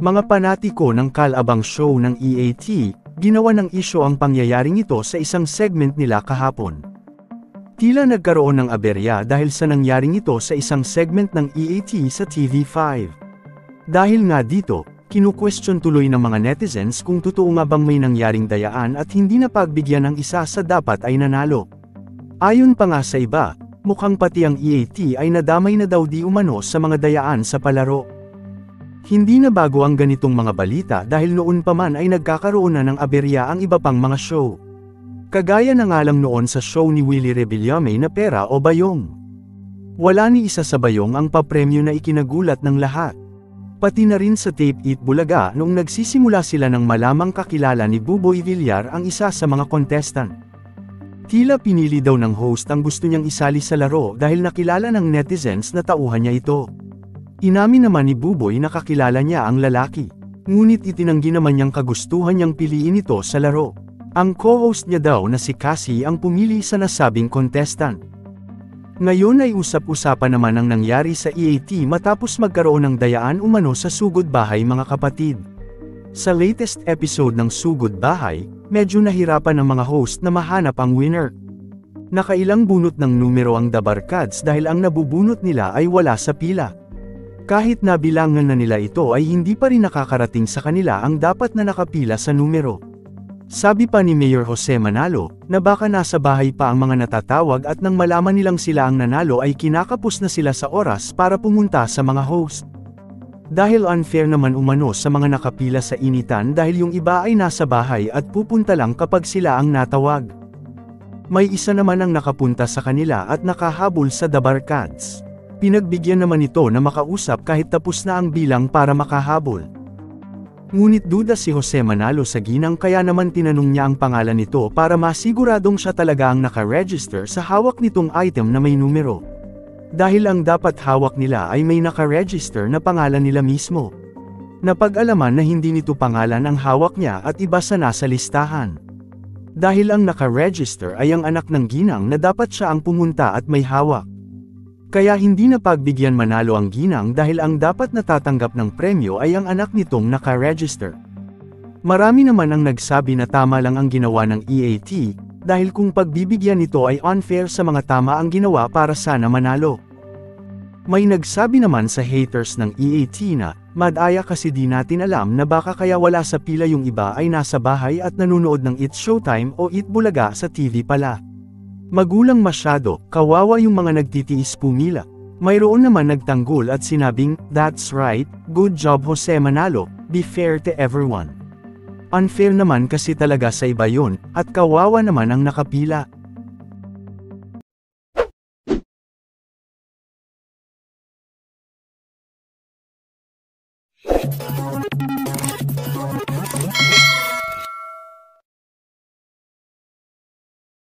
Mga panatiko ng Kalabang Show ng EAT, ginawa ng isyo ang pangyayaring ito sa isang segment nila kahapon. Tila nagkaroon ng aberya dahil sa nangyaring ito sa isang segment ng EAT sa TV5. Dahil nga dito, kinu-question tuloy ng mga netizens kung totoo nga bang may nangyaring dayaan at hindi napagbigyan ng isa sa dapat ay nanalo. Ayon pa nga sa iba, mukhang pati ang EAT ay nadamay na daw di umano sa mga dayaan sa palaro. Hindi na bago ang ganitong mga balita dahil noon pa man ay nagkakaroon na ng aberya ang iba pang mga show. Kagaya na nga lang noon sa show ni Willie Rebillame na Pera o Bayong. Wala ni isa sa bayong ang papremyo na ikinagulat ng lahat. Pati na rin sa Tape It Bulaga noong nagsisimula sila ng malamang kakilala ni Buboy Villar ang isa sa mga contestant. Tila pinili daw ng host ang gusto niyang isali sa laro dahil nakilala ng netizens na tauhan niya ito. Inamin naman ni Buboy na kakilala niya ang lalaki. Ngunit itinanggi naman niyang kagustuhan niyang piliin ito sa laro. Ang co-host niya daw na si Cassie ang pumili sa nasabing contestant. Ngayon ay usap-usapan naman ang nangyari sa EAT matapos magkaroon ng dayaan umano sa Sugod Bahay mga kapatid. Sa latest episode ng Sugod Bahay, medyo nahirapan ang mga host na mahanap ang winner. Nakailang bunot ng numero ang The Barkads dahil ang nabubunot nila ay wala sa pila. Kahit nabilangan na nila ito ay hindi pa rin nakakarating sa kanila ang dapat na nakapila sa numero. Sabi pa ni Mayor Jose Manalo, na baka nasa bahay pa ang mga natatawag at nang malaman nilang sila ang nanalo ay kinakapos na sila sa oras para pumunta sa mga host. Dahil unfair naman umano sa mga nakapila sa initan dahil yung iba ay nasa bahay at pupunta lang kapag sila ang natawag. May isa naman ang nakapunta sa kanila at nakahabol sa The Barkads. Pinagbigyan naman ito na makausap kahit tapos na ang bilang para makahabol. Ngunit duda si Jose Manalo sa ginang kaya naman tinanong niya ang pangalan nito para masiguradong siya talaga ang nakaregister sa hawak nitong item na may numero. Dahil ang dapat hawak nila ay may nakaregister na pangalan nila mismo. Napag-alaman na hindi nito pangalan ang hawak niya at iba sa nasa listahan. Dahil ang nakaregister ay ang anak ng ginang na dapat siya ang pumunta at may hawak. Kaya hindi napagbigyan Manalo ang ginang dahil ang dapat natatanggap ng premyo ay ang anak nitong nakaregister. Marami naman ang nagsabi na tama lang ang ginawa ng EAT, dahil kung pagbibigyan nito ay unfair sa mga tama ang ginawa para sana manalo. May nagsabi naman sa haters ng EAT na, madaya kasi di natin alam na baka kaya wala sa pila yung iba ay nasa bahay at nanunood ng It's Showtime o It Bulaga sa TV pala. Magulang masyado, kawawa yung mga nagtitiis pumila. Mayroon naman nagtanggol at sinabing, that's right, good job Jose Manalo, be fair to everyone. Unfair naman kasi talaga sa iba yun, at kawawa naman ang nakapila.